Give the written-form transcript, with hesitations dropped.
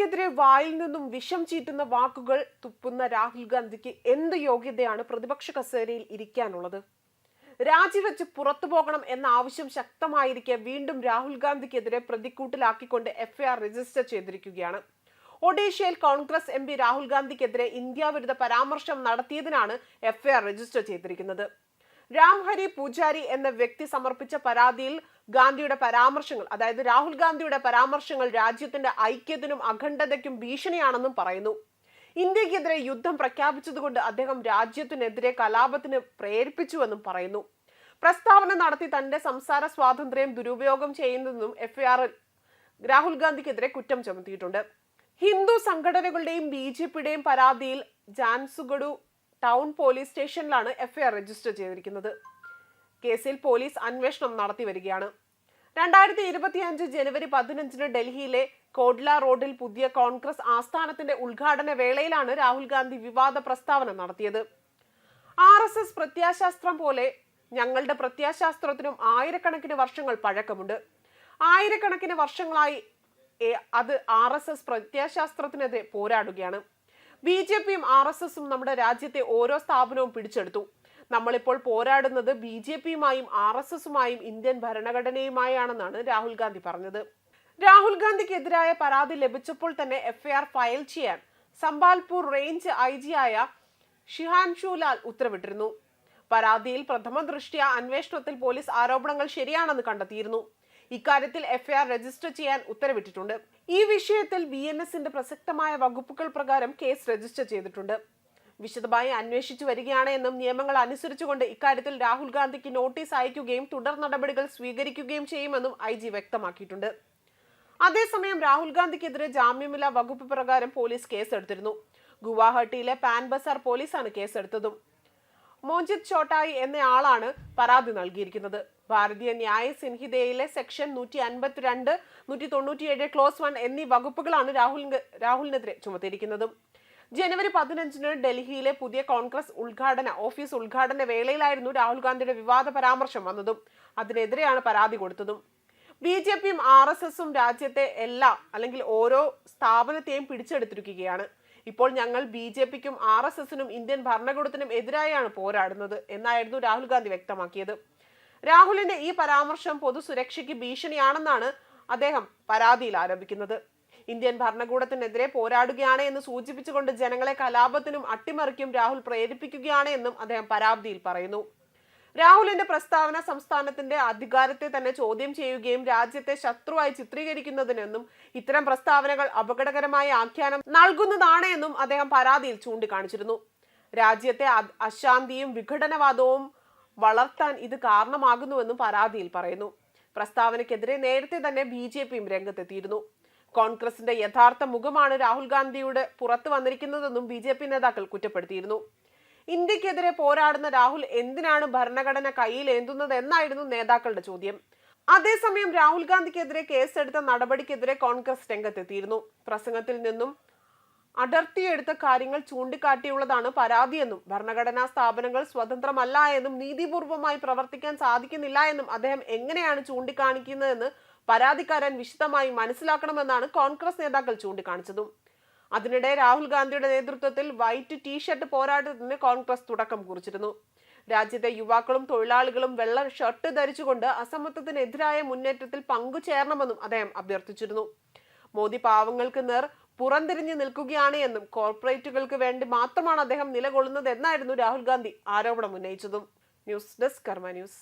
ഇന്ത്യക്കെതിരെ വായിൽ നിന്നും വിഷം ചീറ്റുന്ന വാക്കുകൾ തുപ്പുന്ന രാഹുൽ ഗാന്ധിക്ക് എന്ത് യോഗ്യതയാണ് പ്രതിപക്ഷ കസേരയിൽ ഇരിക്കാനുള്ളത്? രാജിവെച്ച് പുറത്തു പോകണം എന്ന ആവശ്യം ശക്തമായിരിക്കെ വീണ്ടും രാഹുൽ ഗാന്ധിക്കെതിരെ പ്രതിക്കൂട്ടിലാക്കിക്കൊണ്ട് എഫ്ഐആർ രജിസ്റ്റർ ചെയ്തിരിക്കുകയാണ്. ഒഡീഷയിൽ കോൺഗ്രസ് എം പി രാഹുൽ ഗാന്ധിക്കെതിരെ ഇന്ത്യ വിരുദ്ധ പരാമർശം നടത്തിയതിനാണ് എഫ്ഐആർ രജിസ്റ്റർ ചെയ്തിരിക്കുന്നത്. രാംഹരി പൂജാരി എന്ന വ്യക്തി സമർപ്പിച്ച പരാതിയിൽ ഗാന്ധിയുടെ പരാമർശങ്ങൾ, അതായത് രാഹുൽ ഗാന്ധിയുടെ പരാമർശങ്ങൾ രാജ്യത്തിന്റെ ഐക്യത്തിനും അഖണ്ഡതയ്ക്കും ഭീഷണിയാണെന്നും പറയുന്നു. ഇന്ത്യക്കെതിരെ യുദ്ധം പ്രഖ്യാപിച്ചതുകൊണ്ട് അദ്ദേഹം രാജ്യത്തിനെതിരെ കലാപത്തിന് പ്രേരിപ്പിച്ചുവെന്നും പറയുന്നു. പ്രസ്താവന നടത്തി തന്റെ സംസാര സ്വാതന്ത്ര്യം ദുരുപയോഗം ചെയ്യുന്നതെന്നും എഫ്ഐആറിൽ രാഹുൽ ഗാന്ധിക്കെതിരെ കുറ്റം ചുമത്തിയിട്ടുണ്ട്. ഹിന്ദു സംഘടനകളുടെയും BJPയുടെയും പരാതിയിൽ ജാൻസുഗഡു ടൗൺ പോലീസ് സ്റ്റേഷനിലാണ് എഫ്ഐആർ രജിസ്റ്റർ ചെയ്തിരിക്കുന്നത്. കേസിൽ പോലീസ് അന്വേഷണം നടത്തി വരികയാണ്. 2025 ജനുവരി 15 ഡൽഹിയിലെ കോഡ്ല റോഡിൽ പുതിയ കോൺഗ്രസ് ആസ്ഥാനത്തിന്റെ ഉദ്ഘാടന വേളയിലാണ് രാഹുൽ ഗാന്ധി വിവാദ പ്രസ്താവന നടത്തിയത്. RSS പ്രത്യാശാസ്ത്രം പോലെ ഞങ്ങളുടെ പ്രത്യാശാസ്ത്രത്തിനും ആയിരക്കണക്കിന് വർഷങ്ങൾ പഴക്കമുണ്ട്. ആയിരക്കണക്കിന് വർഷങ്ങളായി അത് RSS പ്രത്യാശാസ്ത്രത്തിനെതിരെ പോരാടുകയാണ്. BJPയും RSSും നമ്മുടെ രാജ്യത്തെ ഓരോ സ്ഥാപനവും പിടിച്ചെടുത്തു. നമ്മളിപ്പോൾ പോരാടുന്നത് BJPയുമായും RSSുമായും ഇന്ത്യൻ ഭരണഘടനയുമായാണെന്നാണ് രാഹുൽ ഗാന്ധി പറഞ്ഞത്. രാഹുൽ ഗാന്ധിക്കെതിരായ പരാതി ലഭിച്ചപ്പോൾ തന്നെ എഫ്ഐആർ ഫയൽ ചെയ്യാൻ സംബാൽപൂർ റേഞ്ച് IG ആയ ഷിഹാൻഷു ലാൽ ഉത്തരവിട്ടിരുന്നു. പരാതിയിൽ പ്രഥമ ദൃഷ്ട്യാ അന്വേഷണത്തിൽ പോലീസ് ആരോപണങ്ങൾ ശരിയാണെന്ന് കണ്ടെത്തിയിരുന്നു. ഇക്കാര്യത്തിൽ എഫ്ഐആർ രജിസ്റ്റർ ചെയ്യാൻ ഉത്തരവിട്ടിട്ടുണ്ട്. ഈ വിഷയത്തിൽ BNSന്റെ പ്രസക്തമായ വകുപ്പുകൾ പ്രകാരം കേസ് രജിസ്റ്റർ ചെയ്തിട്ടുണ്ട്. വിശദമായി അന്വേഷിച്ചു വരികയാണ് എന്നും നിയമങ്ങൾ അനുസരിച്ചുകൊണ്ട് ഇക്കാര്യത്തിൽ രാഹുൽ ഗാന്ധിക്ക് നോട്ടീസ് അയക്കുകയും തുടർ നടപടികൾ സ്വീകരിക്കുകയും ചെയ്യുമെന്നും IG വ്യക്തമാക്കിയിട്ടുണ്ട്. അതേസമയം രാഹുൽ ഗാന്ധിക്കെതിരെ ജാമ്യമില്ലാ വകുപ്പ് പ്രകാരം പോലീസ് കേസെടുത്തിരുന്നു. ഗുവാഹട്ടിയിലെ പാൻ ബസാർ പോലീസാണ് കേസെടുത്തതും. മോജിത് ചോട്ടായി എന്നയാളാണ് പരാതി നൽകിയിരിക്കുന്നത്. ഭാരതീയ ന്യായ സംഹിതയിലെ സെക്ഷൻ 152, 197 ക്ലോസ് 1 എന്നീ വകുപ്പുകളാണ് രാഹുലിനെതിരെ ചുമത്തിയിരിക്കുന്നത്. ജനുവരി 15 ഡൽഹിയിലെ പുതിയ കോൺഗ്രസ് ഓഫീസ് ഉദ്ഘാടന വേളയിലായിരുന്നു രാഹുൽ ഗാന്ധിയുടെ വിവാദ പരാമർശം വന്നതും അതിനെതിരെയാണ് പരാതി കൊടുത്തതും. BJPയും RSSും രാജ്യത്തെ ഓരോ സ്ഥാപനത്തെയും പിടിച്ചെടുത്തിരിക്കുകയാണ്. ഇപ്പോൾ ഞങ്ങൾ BJPക്കും RSSനും ഇന്ത്യൻ ഭരണകൂടത്തിനും എതിരായാണ് പോരാടുന്നത് എന്നായിരുന്നു രാഹുൽ ഗാന്ധി വ്യക്തമാക്കിയത്. രാഹുലിന്റെ ഈ പരാമർശം പൊതുസുരക്ഷയ്ക്ക് ഭീഷണിയാണെന്നാണ് അദ്ദേഹം പരാതിയിൽ ആരോപിക്കുന്നത്. ഇന്ത്യൻ ഭരണകൂടത്തിനെതിരെ പോരാടുകയാണ് എന്ന് സൂചിപ്പിച്ചുകൊണ്ട് ജനങ്ങളെ കലാപത്തിനും അട്ടിമറിക്കും രാഹുൽ പ്രേരിപ്പിക്കുകയാണ് എന്നും അദ്ദേഹം പരാതിയിൽ പറയുന്നു. രാഹുലിന്റെ പ്രസ്താവന സംസ്ഥാനത്തിന്റെ അധികാരത്തെ തന്നെ ചോദ്യം ചെയ്യുകയും രാജ്യത്തെ ശത്രുവായി ചിത്രീകരിക്കുന്നതിനെന്നും ഇത്തരം പ്രസ്താവനകൾ അപകടകരമായ ആഖ്യാനം നൽകുന്നതാണ് എന്നും അദ്ദേഹം പരാതിയിൽ ചൂണ്ടിക്കാണിച്ചിരുന്നു. രാജ്യത്തെ അശാന്തിയും വിഘടനവാദവും വളർത്താൻ ഇത് കാരണമാകുന്നുവെന്നും പരാതിയിൽ പറയുന്നു. പ്രസ്താവനയ്ക്കെതിരെ നേരത്തെ തന്നെ BJPയും രംഗത്തെത്തിയിരുന്നു. കോൺഗ്രസിന്റെ യഥാർത്ഥ മുഖമാണ് രാഹുൽ ഗാന്ധിയുടെ പുറത്തു വന്നിരിക്കുന്നതെന്നും BJP നേതാക്കൾ കുറ്റപ്പെടുത്തിയിരുന്നു. ഇന്ത്യക്കെതിരെ പോരാടുന്ന രാഹുൽ എന്തിനാണ് ഭരണഘടന കയ്യിലേന്തുന്നത് എന്നായിരുന്നു നേതാക്കളുടെ ചോദ്യം. അതേസമയം രാഹുൽ ഗാന്ധിക്കെതിരെ കേസെടുത്ത നടപടിക്കെതിരെ കോൺഗ്രസ് രംഗത്തെത്തിയിരുന്നു. പ്രസംഗത്തിൽ നിന്നും അടർത്തിയെടുത്ത കാര്യങ്ങൾ ചൂണ്ടിക്കാട്ടിയുള്ളതാണ് പരാതിയെന്നും ഭരണഘടനാ സ്ഥാപനങ്ങൾ സ്വതന്ത്രമല്ല എന്നും നീതിപൂർവമായി പ്രവർത്തിക്കാൻ സാധിക്കുന്നില്ല എന്നും അദ്ദേഹം എങ്ങനെയാണ് ചൂണ്ടിക്കാണിക്കുന്നതെന്ന് പരാതിക്കാരൻ വിശദമായി മനസ്സിലാക്കണമെന്നാണ് കോൺഗ്രസ് നേതാക്കൾ ചൂണ്ടിക്കാണിച്ചതും. അതിനിടെ രാഹുൽ ഗാന്ധിയുടെ നേതൃത്വത്തിൽ വൈറ്റ് ടീഷർട്ട് പോരാട്ടത്തിന് കോൺഗ്രസ് തുടക്കം കുറിച്ചിരുന്നു. രാജ്യത്തെ യുവാക്കളും തൊഴിലാളികളും വെള്ള ഷർട്ട് ധരിച്ചുകൊണ്ട് അസമത്വത്തിനെതിരായ മുന്നേറ്റത്തിൽ പങ്കുചേരണമെന്നും അദ്ദേഹം അഭ്യർത്ഥിച്ചിരുന്നു. മോദി പാവങ്ങൾക്ക് നേർ പുറംതിരിഞ്ഞു നിൽക്കുകയാണ് എന്നും കോർപ്പറേറ്റുകൾക്ക് വേണ്ടി മാത്രമാണ് അദ്ദേഹം നിലകൊള്ളുന്നത് എന്നായിരുന്നു രാഹുൽ ഗാന്ധി ആരോപണം ഉന്നയിച്ചതും. ന്യൂസ് ഡെസ്ക് കർമ്മ ന്യൂസ്.